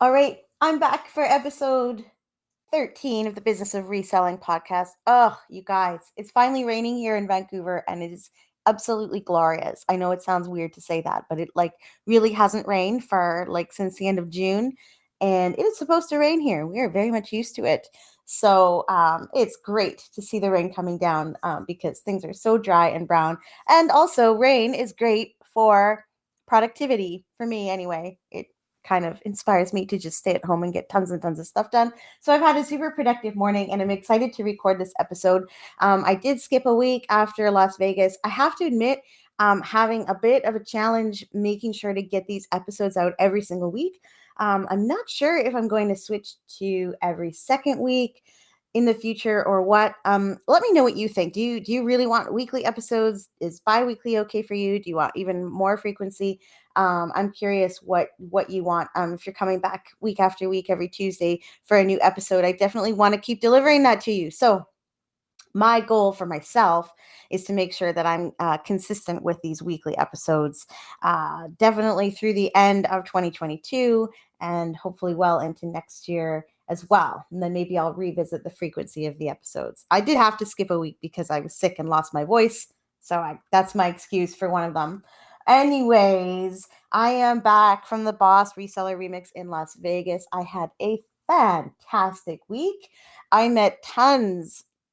All right, I'm back for episode 13 of the Business of Reselling podcast. Oh, you guys, it's finally raining here in Vancouver and it is absolutely glorious. I know it sounds weird to say that, but it really hasn't rained for since the end of June, and it is supposed to rain here. We are very much used to it. So it's great to see the rain coming down because things are so dry and brown. And also, rain is great for productivity for me anyway. It kind of inspires me to just stay at home and get tons and tons of stuff done. So I've had a super productive morning and I'm excited to record this episode. I did skip a week after Las Vegas. I have to admit, having a bit of a challenge making sure to get these episodes out every single week. I'm not sure if I'm going to switch to every second week in the future or what. Let me know what you think. Do you really want weekly episodes? Is bi-weekly okay for you? Do you want even more frequency? I'm curious what you want. If you're coming back week after week every Tuesday for a new episode, I definitely want to keep delivering that to you. So my goal for myself is to make sure that I'm consistent with these weekly episodes, definitely through the end of 2022 and hopefully well into next year as well. And then maybe I'll revisit the frequency of the episodes. I did have to skip a week because I was sick and lost my voice. So that's my excuse for one of them. Anyways, I am back from the BOSS Reseller Remix in Las Vegas. I had a fantastic week. I met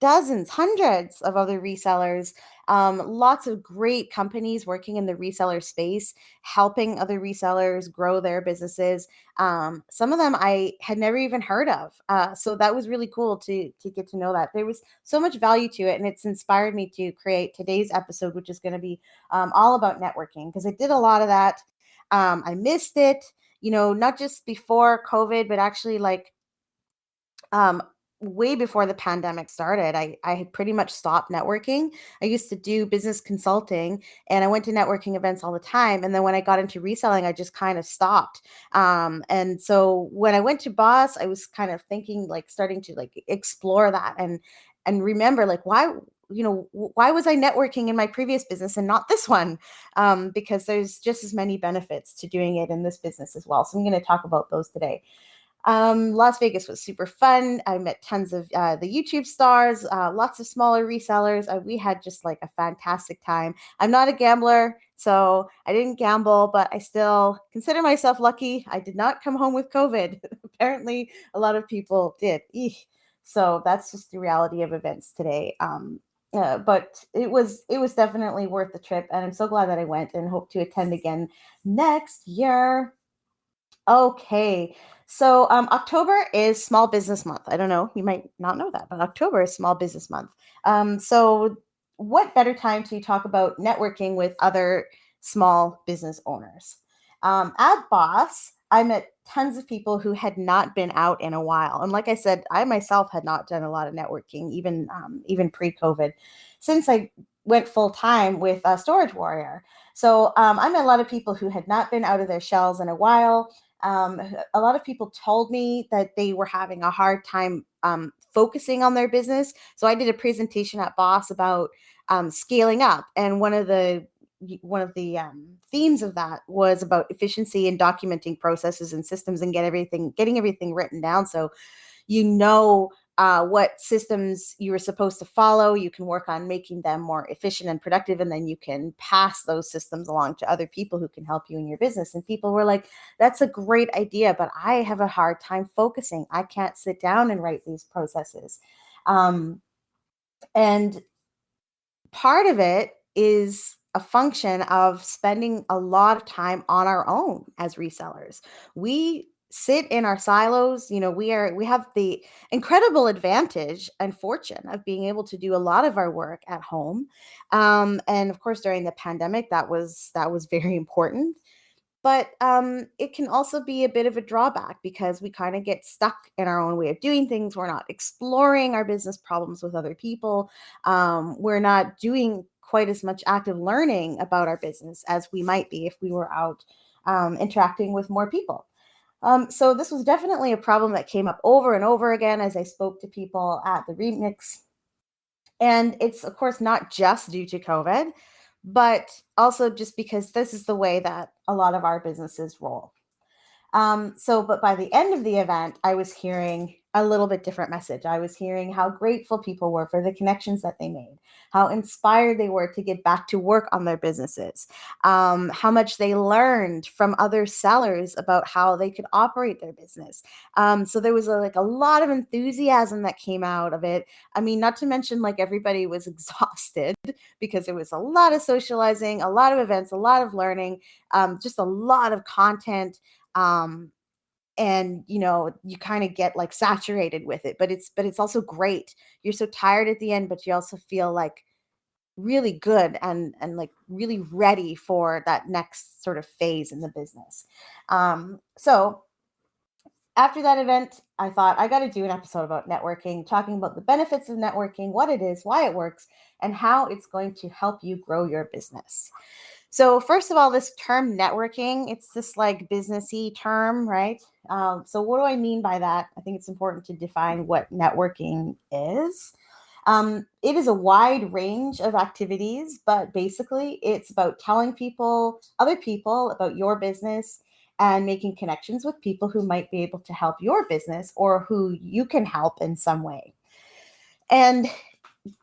dozens, hundreds of other resellers, lots of great companies working in the reseller space, helping other resellers grow their businesses. Some of them I had never even heard of. So that was really cool to get to know that. There was so much value to it, and it's inspired me to create today's episode, which is going to be all about networking, because I did a lot of that. I missed it, not just before COVID, but actually um, way before the pandemic started. I had pretty much stopped networking. I used to do business consulting and I went to networking events all the time. And then when I got into reselling, I just kind of stopped. And so when I went to Boss, I was kind of thinking, starting to explore that and remember why was I networking in my previous business and not this one? Because there's just as many benefits to doing it in this business as well. So I'm going to talk about those today. Las Vegas was super fun. I met tons of the YouTube stars, lots of smaller resellers. We had just a fantastic time. I'm not a gambler, so I didn't gamble, but I still consider myself lucky. I did not come home with COVID. Apparently, a lot of people did. Eesh. So that's just the reality of events today. But it was definitely worth the trip, and I'm so glad that I went and hope to attend again next year. Okay. So October is Small Business Month. I don't know, you might not know that, but October is Small Business Month. So what better time to talk about networking with other small business owners? At Boss, I met tons of people who had not been out in a while. And like I said, I myself had not done a lot of networking, even pre-COVID, since I went full time with Storage Warrior. So I met a lot of people who had not been out of their shells in a while. A lot of people told me that they were having a hard time focusing on their business. So I did a presentation at Boss about scaling up, and one of the themes of that was about efficiency and documenting processes and systems and getting everything written down, so you know what systems you were supposed to follow. You can work on making them more efficient and productive, and then you can pass those systems along to other people who can help you in your business. And people were like, that's a great idea, but I have a hard time focusing. I can't sit down and write these processes. And part of it is a function of spending a lot of time on our own as resellers. We sit in our silos. We have the incredible advantage and fortune of being able to do a lot of our work at home. And of course, during the pandemic, that was very important. But it can also be a bit of a drawback because we kind of get stuck in our own way of doing things. We're not exploring our business problems with other people. We're not doing quite as much active learning about our business as we might be if we were out interacting with more people. So this was definitely a problem that came up over and over again as I spoke to people at the Remix. And it's, of course, not just due to COVID, but also just because this is the way that a lot of our businesses roll. But by the end of the event, I was hearing a little bit different message. I was hearing how grateful people were for the connections that they made, how inspired they were to get back to work on their businesses, how much they learned from other sellers about how they could operate their business. So there was a lot of enthusiasm that came out of it. I mean, not to mention like everybody was exhausted because there was a lot of socializing, a lot of events, a lot of learning, just a lot of content. And you kind of get like saturated with it, but it's also great. You're so tired at the end, but you also feel like really good and like really ready for that next sort of phase in the business. So after that event, I thought I got to do an episode about networking, talking about the benefits of networking, what it is, why it works, and how it's going to help you grow your business. So first of all, this term networking, it's this like businessy term, right? So what do I mean by that? I think it's important to define what networking is. It is a wide range of activities, but basically it's about telling other people about your business and making connections with people who might be able to help your business or who you can help in some way. And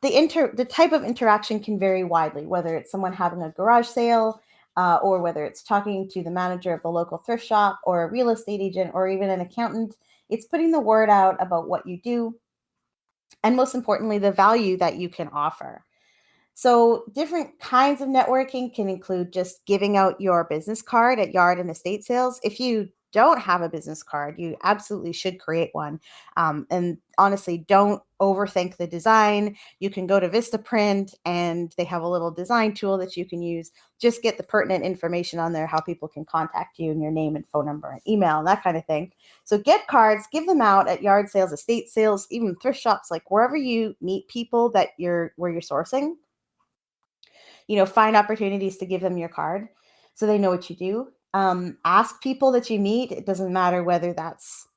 the type of interaction can vary widely, whether it's someone having a garage sale, or whether it's talking to the manager of the local thrift shop or a real estate agent or even an accountant. It's putting the word out about what you do and, most importantly, the value that you can offer. So different kinds of networking can include just giving out your business card at yard and estate sales. If you don't have a business card, you absolutely should create one. And honestly, don't overthink the design. You can go to Vistaprint and they have a little design tool that you can use. Just get the pertinent information on there, how people can contact you and your name and phone number and email and that kind of thing. So get cards, give them out at yard sales, estate sales, even thrift shops, like wherever you meet people where you're sourcing. Find opportunities to give them your card so they know what you do. Ask people that you meet. It doesn't matter whether that's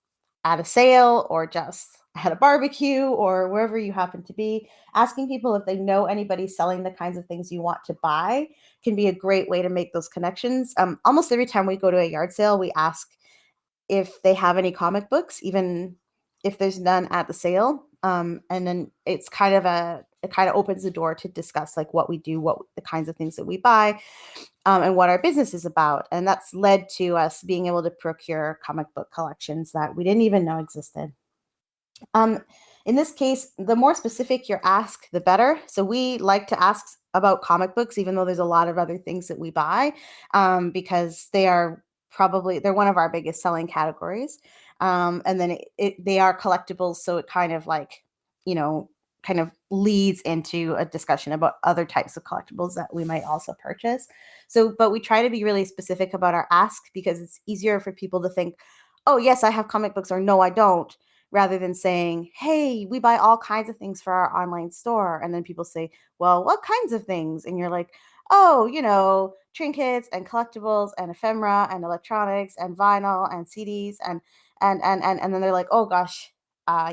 at a sale or just at a barbecue or wherever you happen to be. Asking people if they know anybody selling the kinds of things you want to buy can be a great way to make those connections. Almost every time we go to a yard sale, we ask if they have any comic books, even if there's none at the sale. And then it kind of opens the door to discuss like what we do, what the kinds of things that we buy, and what our business is about. And that's led to us being able to procure comic book collections that we didn't even know existed. In this case, the more specific your ask, the better. So we like to ask about comic books, even though there's a lot of other things that we buy, because they're one of our biggest selling categories. And then they are collectibles, so it kind of like, you know, kind of leads into a discussion about other types of collectibles that we might also purchase. So, but we try to be really specific about our ask because it's easier for people to think, oh, yes, I have comic books, or no, I don't, rather than saying, hey, we buy all kinds of things for our online store. And then people say, well, what kinds of things? And you're like, oh, trinkets and collectibles and ephemera and electronics and vinyl and CDs and then they're like, oh gosh,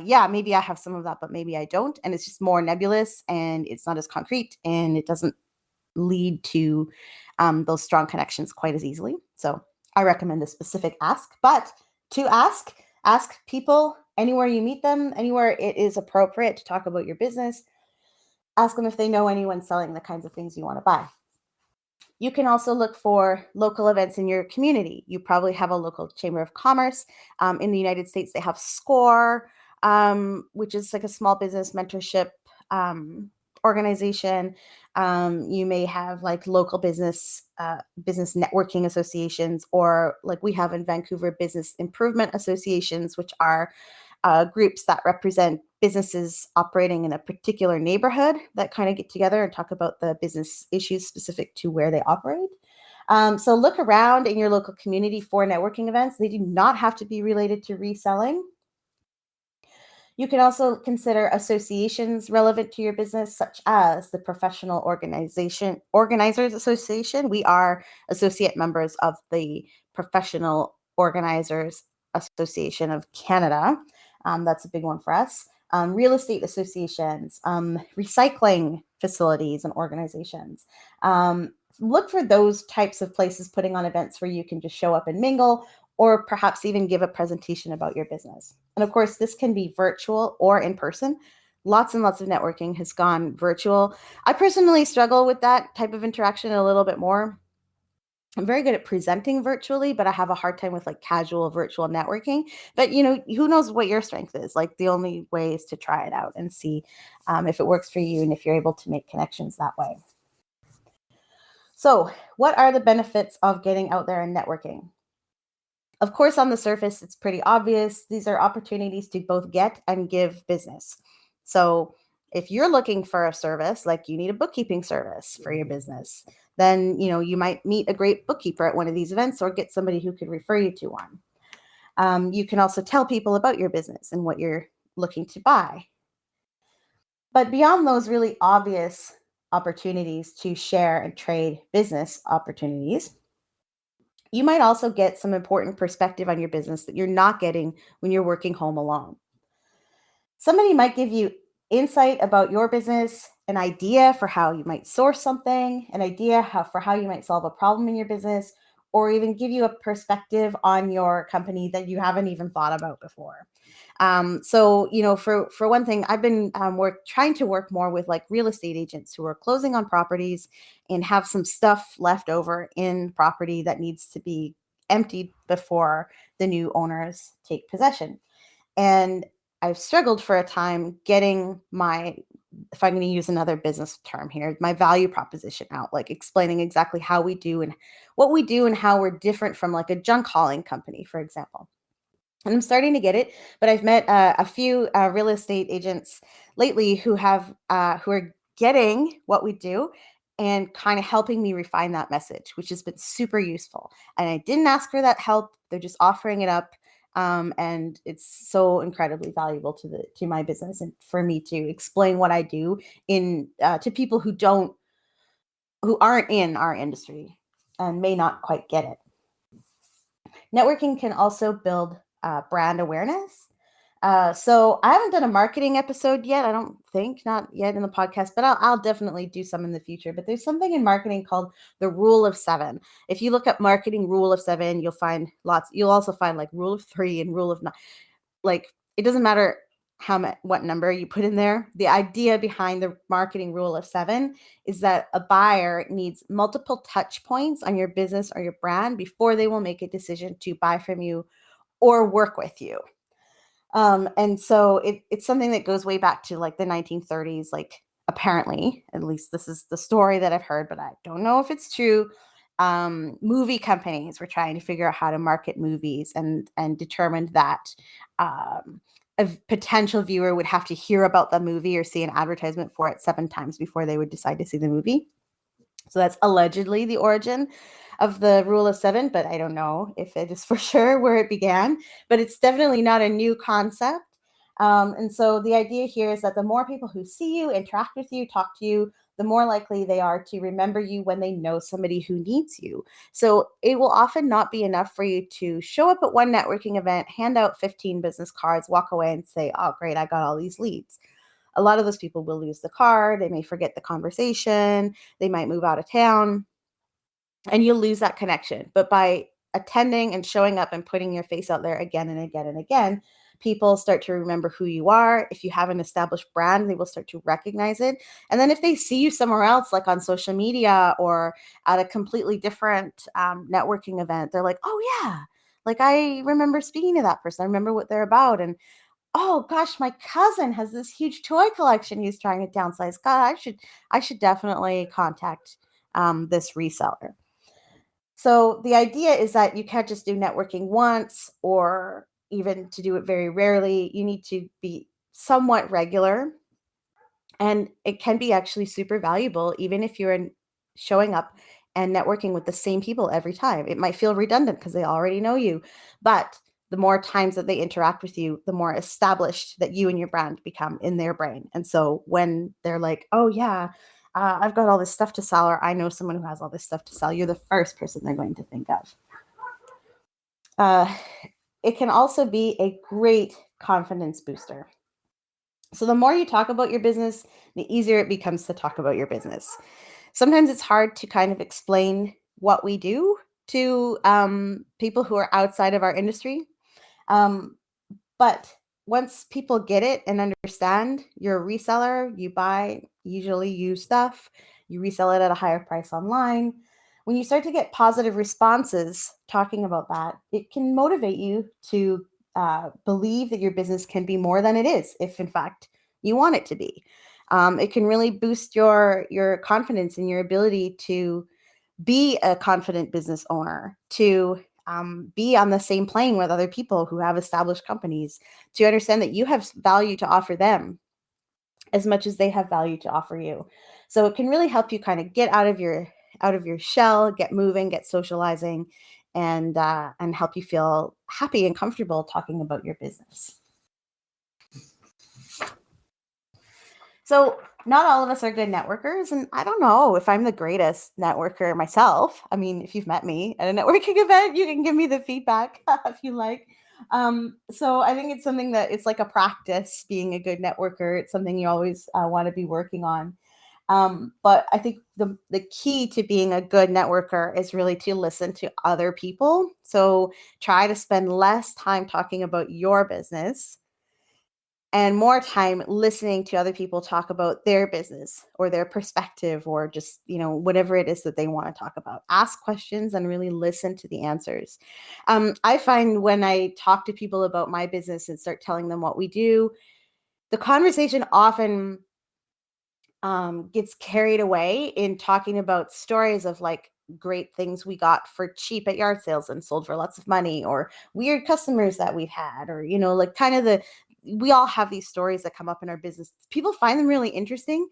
yeah, maybe I have some of that, but maybe I don't. And it's just more nebulous and it's not as concrete and it doesn't lead to those strong connections quite as easily. So I recommend a specific ask, but to ask people anywhere you meet them, anywhere it is appropriate to talk about your business. Ask them if they know anyone selling the kinds of things you want to buy. You can also look for local events in your community. You probably have a local chamber of commerce. In the United States, they have SCORE, which is like a small business mentorship organization. You may have like local business networking associations, or like we have in Vancouver, business improvement associations, which are groups that represent businesses operating in a particular neighborhood that kind of get together and talk about the business issues specific to where they operate. So look around in your local community for networking events. They do not have to be related to reselling. You can also consider associations relevant to your business, such as the Professional Organizers Association. We are associate members of the Professional Organizers Association of Canada. That's a big one for us. Real estate associations, recycling facilities and organizations. Look for those types of places putting on events where you can just show up and mingle, or perhaps even give a presentation about your business. And of course, this can be virtual or in person. Lots and lots of networking has gone virtual. I personally struggle with that type of interaction a little bit more. I'm very good at presenting virtually, but I have a hard time with like casual virtual networking. But who knows what your strength is? Like the only way is to try it out and see if it works for you and if you're able to make connections that way. So, what are the benefits of getting out there and networking? Of course, on the surface, it's pretty obvious. These are opportunities to both get and give business. So, if you're looking for a service, like you need a bookkeeping service for your business, then you might meet a great bookkeeper at one of these events or get somebody who could refer you to one. You can also tell people about your business and what you're looking to buy. But beyond those really obvious opportunities to share and trade business opportunities, you might also get some important perspective on your business that you're not getting when you're working home alone. Somebody might give you insight about your business, an idea for how you might source something, an idea for how you might solve a problem in your business, or even give you a perspective on your company that you haven't even thought about before. For one thing, I've been trying to work more with like real estate agents who are closing on properties and have some stuff left over in property that needs to be emptied before the new owners take possession. And I've struggled for a time getting if I'm going to use another business term here, my value proposition out, like explaining exactly how we do and what we do and how we're different from like a junk hauling company, for example. And I'm starting to get it, but I've met a few real estate agents lately who are getting what we do and kind of helping me refine that message, which has been super useful. And I didn't ask for that help; they're just offering it up, and it's so incredibly valuable to my business and for me to explain what I do to people who aren't in our industry and may not quite get it. Networking can also build brand awareness. So I haven't done a marketing episode yet. I don't think, not yet in the podcast, but I'll definitely do some in the future. But there's something in marketing called the rule of seven. If you look up marketing rule of seven, you'll find lots. You'll also find like rule of three and rule of nine. Like it doesn't matter what number you put in there. The idea behind the marketing rule of seven is that a buyer needs multiple touch points on your business or your brand before they will make a decision to buy from you or work with you. And so it's something that goes way back to like the 1930s, like apparently, at least this is the story that I've heard, but I don't know if it's true. Movie companies were trying to figure out how to market movies and determined that a potential viewer would have to hear about the movie or see an advertisement for it 7 times before they would decide to see the movie. So that's allegedly the origin of the rule of seven, but I don't know if it is for sure where it began, but it's definitely not a new concept. And so the idea here is that the more people who see you, interact with you, talk to you, the more likely they are to remember you when they know somebody who needs you. So it will often not be enough for you to show up at one networking event, hand out 15 business cards, walk away and say, oh, great, I got all these leads. A lot of those people will lose the card. They may forget the conversation. They might move out of town and you'll lose that connection. But by attending and showing up and putting your face out there again and again and again, people start to remember who you are. If you have an established brand, they will start to recognize it. And then if they see you somewhere else, like on social media or at a completely different networking event, they're like, oh yeah, like I remember speaking to that person. I remember what they're about. And oh gosh, my cousin has this huge toy collection. He's trying to downsize. God, I should definitely contact this reseller. So the idea is that you can't just do networking once or even to do it very rarely. You need to be somewhat regular. And it can be actually super valuable, even if you're showing up and networking with the same people every time. It might feel redundant because they already know you. But the more times that they interact with you, the more established that you and your brand become in their brain. And so when they're like, oh, yeah, I've got all this stuff to sell, or I know someone who has all this stuff to sell, you're the first person they're going to think of. It can also be a great confidence booster. So the more you talk about your business, the easier it becomes to talk about your business. Sometimes it's hard to kind of explain what we do to people who are outside of our industry. But once people get it and understand, you're a reseller, you buy usually used stuff, you resell it at a higher price online. When you start to get positive responses talking about that, it can motivate you to believe that your business can be more than it is, if in fact you want it to be. It can really boost your confidence in your ability to be a confident business owner, to be on the same plane with other people who have established companies, to understand that you have value to offer them as much as they have value to offer you. So it can really help you kind of get out of your shell, get moving, get socializing, and help you feel happy and comfortable talking about your business. So not all of us are good networkers, and I don't know if I'm the greatest networker myself. I mean, if you've met me at a networking event, you can give me the feedback if you like. So I think it's something that it's like a practice being a good networker. It's something you always want to be working on. But I think the key to being a good networker is really to listen to other people. So try to spend less time talking about your business and more time listening to other people talk about their business or their perspective, or just, whatever it is that they want to talk about. Ask questions and really listen to the answers. I find when I talk to people about my business and start telling them what we do, the conversation often gets carried away in talking about stories of like great things we got for cheap at yard sales and sold for lots of money, or weird customers that we've had, or like kind of we all have these stories that come up in our business. People find them really interesting,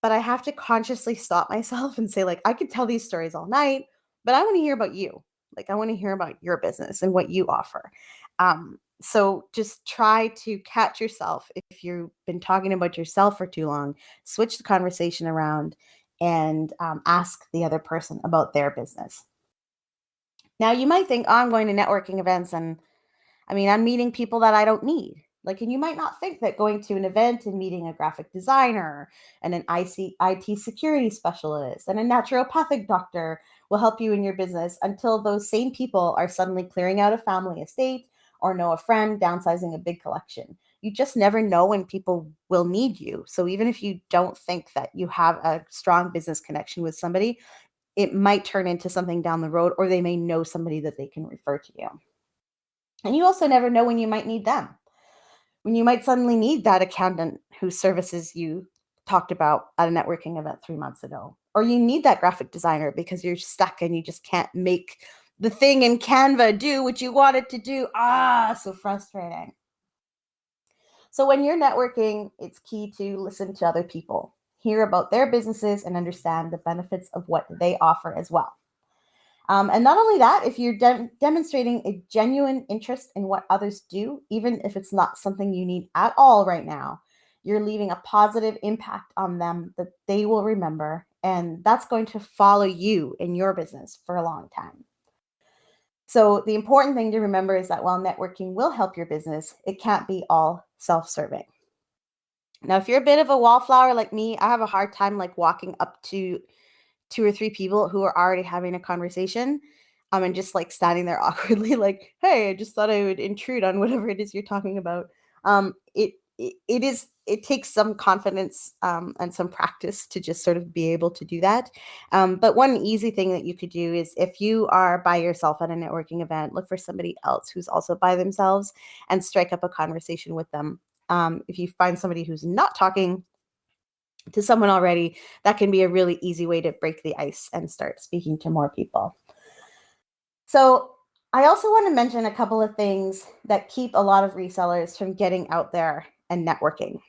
but I have to consciously stop myself and say, like, I could tell these stories all night, but I want to hear about you. Like, I want to hear about your business and what you offer. So just try to catch yourself. If you've been talking about yourself for too long, switch the conversation around and ask the other person about their business. Now, you might think, oh, I'm going to networking events and I'm meeting people that I don't need. Like, and you might not think that going to an event and meeting a graphic designer and an IT security specialist and a naturopathic doctor will help you in your business, until those same people are suddenly clearing out a family estate or know a friend downsizing a big collection. You just never know when people will need you. So even if you don't think that you have a strong business connection with somebody, it might turn into something down the road, or they may know somebody that they can refer to you. And you also never know when you might need them, when you might suddenly need that accountant whose services you talked about at a networking event 3 months ago. Or you need that graphic designer because you're stuck and you just can't make the thing in Canva do what you want it to do. So frustrating. So when you're networking, it's key to listen to other people, hear about their businesses, and understand the benefits of what they offer as well. And not only that, if you're demonstrating a genuine interest in what others do, even if it's not something you need at all right now, you're leaving a positive impact on them that they will remember. And that's going to follow you in your business for a long time. So the important thing to remember is that while networking will help your business, it can't be all self-serving. Now, if you're a bit of a wallflower like me, I have a hard time like walking up to 2 or 3 people who are already having a conversation, and just like standing there awkwardly, like, hey, I just thought I would intrude on whatever it is you're talking about. It takes some confidence and some practice to just sort of be able to do that. But one easy thing that you could do is, if you are by yourself at a networking event, look for somebody else who's also by themselves and strike up a conversation with them. If you find somebody who's not talking to someone already, that can be a really easy way to break the ice and start speaking to more people. So I also want to mention a couple of things that keep a lot of resellers from getting out there and networking.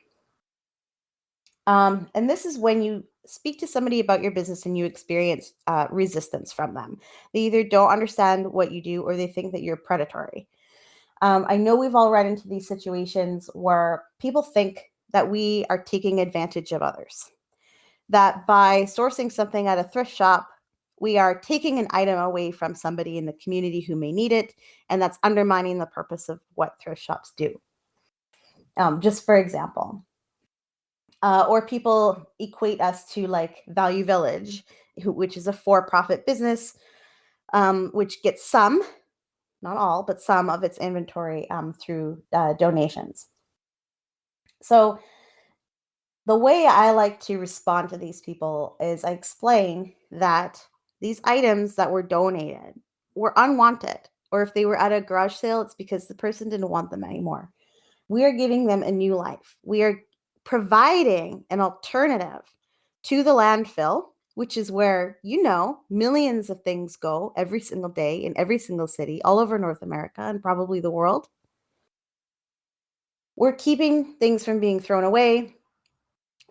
And this is when you speak to somebody about your business and you experience resistance from them. They either don't understand what you do, or they think that you're predatory. I know we've all run into these situations where people think that we are taking advantage of others, that by sourcing something at a thrift shop, we are taking an item away from somebody in the community who may need it, and that's undermining the purpose of what thrift shops do. Just for example, or people equate us to like Value Village, which is a for-profit business which gets some, not all, but some of its inventory through donations. So the way I like to respond to these people is I explain that these items that were donated were unwanted, or if they were at a garage sale, it's because the person didn't want them anymore. We are giving them a new life. We are providing an alternative to the landfill, which is where, millions of things go every single day in every single city all over North America and probably the world. We're keeping things from being thrown away.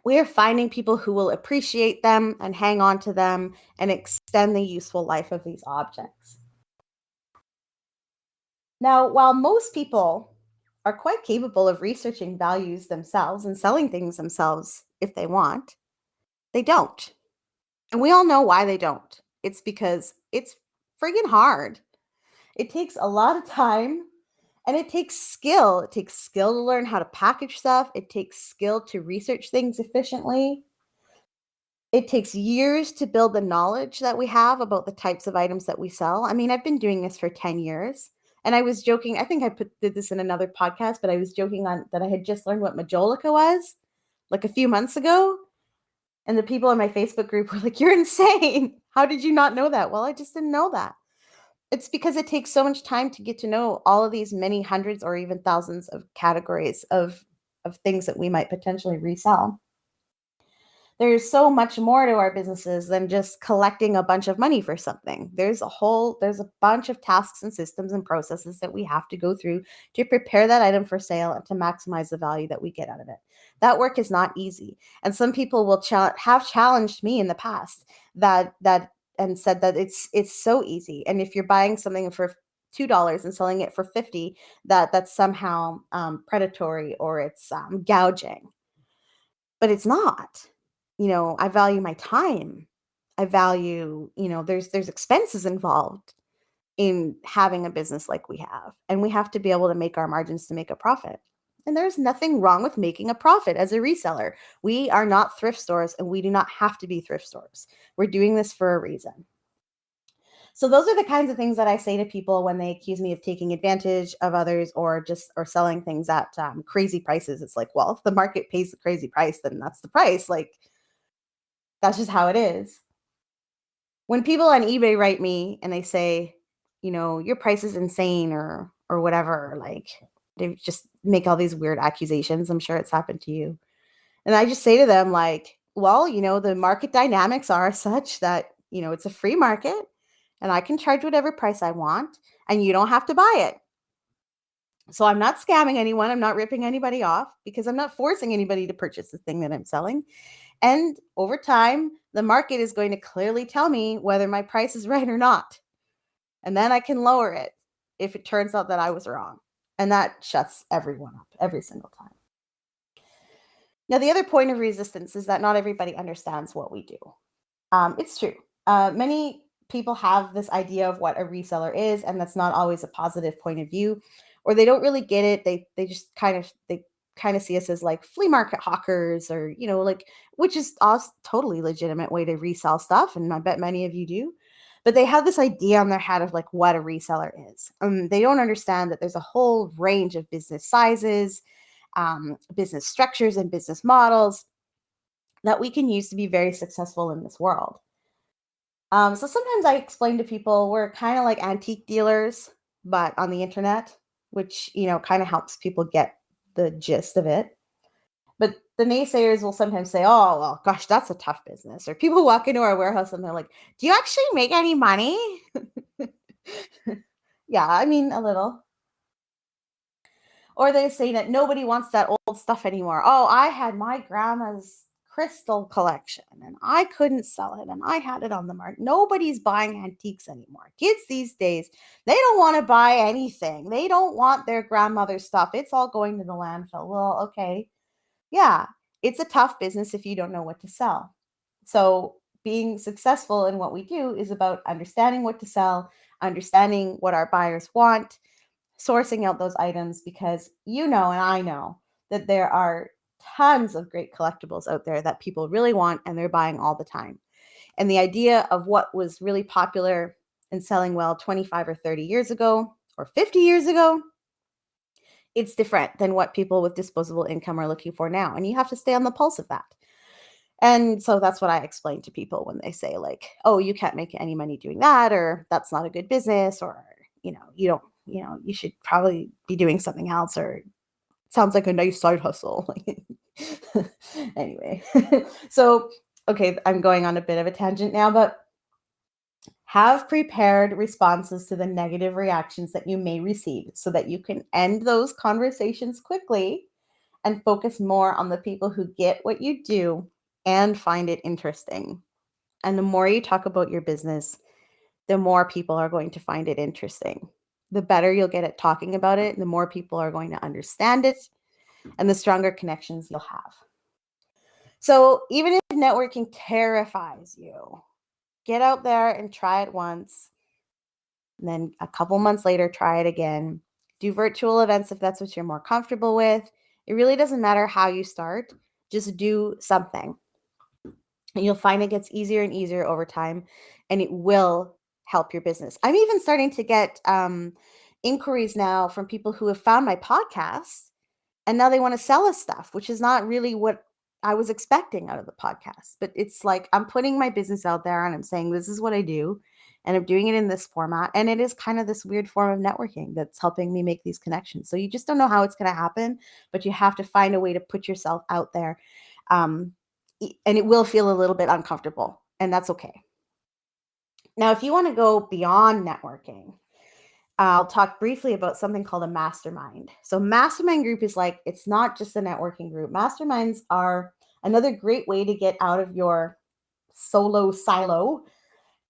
We are finding people who will appreciate them and hang on to them and extend the useful life of these objects. Now, while most people are quite capable of researching values themselves and selling things themselves if they want, they don't. And we all know why they don't. It's because it's friggin' hard. It takes a lot of time and it takes skill. It takes skill to learn how to package stuff. It takes skill to research things efficiently. It takes years to build the knowledge that we have about the types of items that we sell. I mean, I've been doing this for 10 years. And I was joking, I think I did this in another podcast, but I was joking on that I had just learned what majolica was like a few months ago. And the people in my Facebook group were like, "You're insane. How did you not know that?" Well, I just didn't know that. It's because it takes so much time to get to know all of these many hundreds or even thousands of categories of things that we might potentially resell. There's so much more to our businesses than just collecting a bunch of money for something. There's a bunch of tasks and systems and processes that we have to go through to prepare that item for sale and to maximize the value that we get out of it. That work is not easy. And some people will have challenged me in the past that and said that it's so easy. And if you're buying something for $2 and selling it for 50, that's somehow predatory or it's gouging. But it's not. I value my time. I value, there's expenses involved in having a business like we have, and we have to be able to make our margins to make a profit. And there's nothing wrong with making a profit as a reseller. We are not thrift stores, and we do not have to be thrift stores. We're doing this for a reason. So those are the kinds of things that I say to people when they accuse me of taking advantage of others or selling things at crazy prices. It's like, well, if the market pays the crazy price, then that's the price. Like, that's just how it is. When people on eBay write me and they say, your price is insane or whatever, like they just make all these weird accusations. I'm sure it's happened to you. And I just say to them like, well, the market dynamics are such that, it's a free market and I can charge whatever price I want and you don't have to buy it. So I'm not scamming anyone. I'm not ripping anybody off because I'm not forcing anybody to purchase the thing that I'm selling. And over time, the market is going to clearly tell me whether my price is right or not. And then I can lower it if it turns out that I was wrong. And that shuts everyone up every single time. Now, the other point of resistance is that not everybody understands what we do. It's true. Many people have this idea of what a reseller is, and that's not always a positive point of view, or they don't really get it. They just kind of see us as like flea market hawkers or, like, which is a totally legitimate way to resell stuff. And I bet many of you do, but they have this idea on their head of like what a reseller is. They don't understand that there's a whole range of business sizes, business structures and business models that we can use to be very successful in this world. So sometimes I explain to people we're kind of like antique dealers, but on the internet, which, kind of helps people get the gist of it. But the naysayers will sometimes say, oh, well, gosh, that's a tough business. Or people walk into our warehouse and they're like, do you actually make any money? Yeah, I mean, a little. Or they say that nobody wants that old stuff anymore. Oh, I had my grandma's crystal collection and I couldn't sell it and I had it on the market. Nobody's buying antiques anymore. Kids these days, they don't want to buy anything. They don't want their grandmother's stuff. It's all going to the landfill. Well, okay. Yeah, it's a tough business if you don't know what to sell. So being successful in what we do is about understanding what to sell, understanding what our buyers want, sourcing out those items because and I know that there are tons of great collectibles out there that people really want and they're buying all the time. And the idea of what was really popular and selling well 25 or 30 years ago or 50 years ago, it's different than what people with disposable income are looking for now. And you have to stay on the pulse of that. And so that's what I explain to people when they say like, oh, you can't make any money doing that, or that's not a good business, or, you don't, you should probably be doing something else, or it sounds like a nice side hustle. Anyway, so, okay, I'm going on a bit of a tangent now, but have prepared responses to the negative reactions that you may receive so that you can end those conversations quickly and focus more on the people who get what you do and find it interesting. And the more you talk about your business, the more people are going to find it interesting. The better you'll get at talking about it, the more people are going to understand it, and the stronger connections you'll have. So even if networking terrifies you, get out there and try it once. And then a couple months later, try it again. Do virtual events if that's what you're more comfortable with. It really doesn't matter how you start. Just do something. And you'll find it gets easier and easier over time, and it will help your business. I'm even starting to get inquiries now from people who have found my podcast, and now they want to sell us stuff, which is not really what I was expecting out of the podcast. But it's like I'm putting my business out there and I'm saying, this is what I do. And I'm doing it in this format. And it is kind of this weird form of networking that's helping me make these connections. So you just don't know how it's going to happen, but you have to find a way to put yourself out there. And it will feel a little bit uncomfortable, and that's okay. Now, if you want to go beyond networking, I'll talk briefly about something called a mastermind. So mastermind group is like, it's not just a networking group. Masterminds are another great way to get out of your solo silo.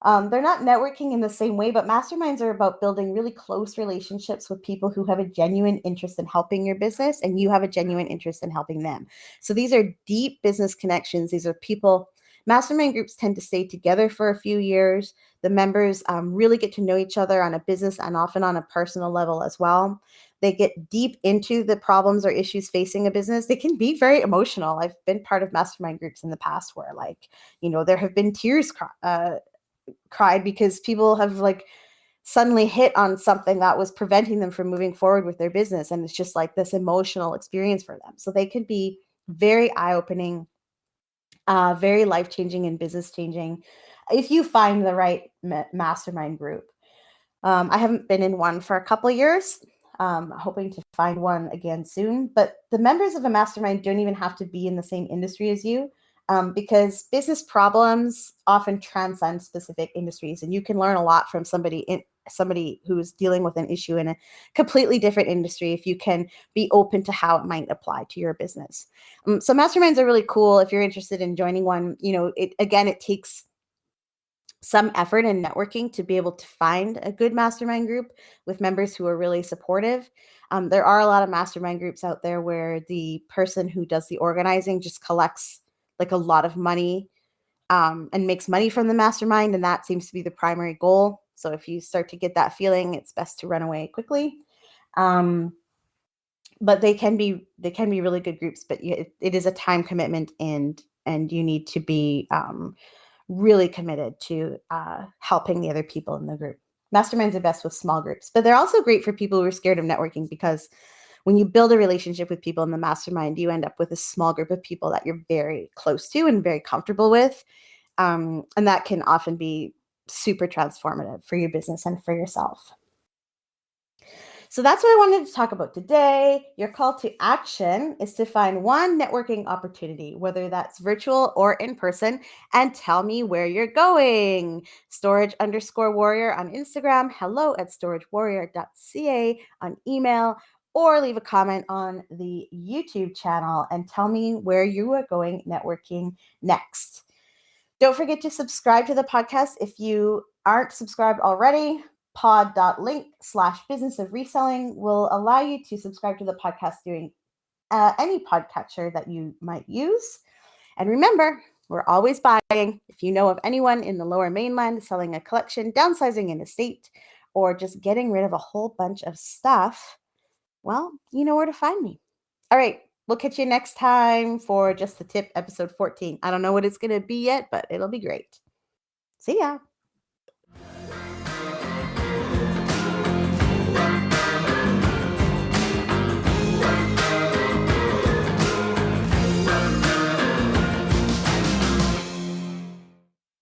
They're not networking in the same way, but masterminds are about building really close relationships with people who have a genuine interest in helping your business, and you have a genuine interest in helping them. So these are deep business connections. These are people. Mastermind groups tend to stay together for a few years. The members really get to know each other on a business and often on a personal level as well. They get deep into the problems or issues facing a business. They can be very emotional. I've been part of mastermind groups in the past where, like, there have been tears cried because people have like suddenly hit on something that was preventing them from moving forward with their business. And it's just like this emotional experience for them. So they could be very eye-opening, very life-changing and business-changing if you find the right mastermind group. I haven't been in one for a couple of years, hoping to find one again soon. But the members of a mastermind don't even have to be in the same industry as you, because business problems often transcend specific industries, and you can learn a lot from somebody who's dealing with an issue in a completely different industry if you can be open to how it might apply to your business. So masterminds are really cool. If you're interested in joining one, it takes some effort in networking to be able to find a good mastermind group with members who are really supportive. There are a lot of mastermind groups out there where the person who does the organizing just collects like a lot of money and makes money from the mastermind, and that seems to be the primary goal. So if you start to get that feeling, it's best to run away quickly. But they can be really good groups, but it is a time commitment, and you need to be really committed to helping the other people in the group. Masterminds are best with small groups, but they're also great for people who are scared of networking, because when you build a relationship with people in the mastermind, you end up with a small group of people that you're very close to and very comfortable with. And that can often be super transformative for your business and for yourself. So that's what I wanted to talk about today. Your call to action is to find one networking opportunity, whether that's virtual or in person, and tell me where you're going. Storage_warrior on Instagram, hello@storagewarrior.ca on email, or leave a comment on the YouTube channel and tell me where you are going networking next. Don't forget to subscribe to the podcast if you aren't subscribed already. pod.link/business of reselling will allow you to subscribe to the podcast doing any podcatcher that you might use. And remember, we're always buying. If you know of anyone in the Lower Mainland selling a collection, downsizing an estate, or just getting rid of a whole bunch of stuff, well, you know where to find me. All right, we'll catch you next time for Just the Tip, episode 14. I don't know what it's going to be yet, but it'll be great. See ya.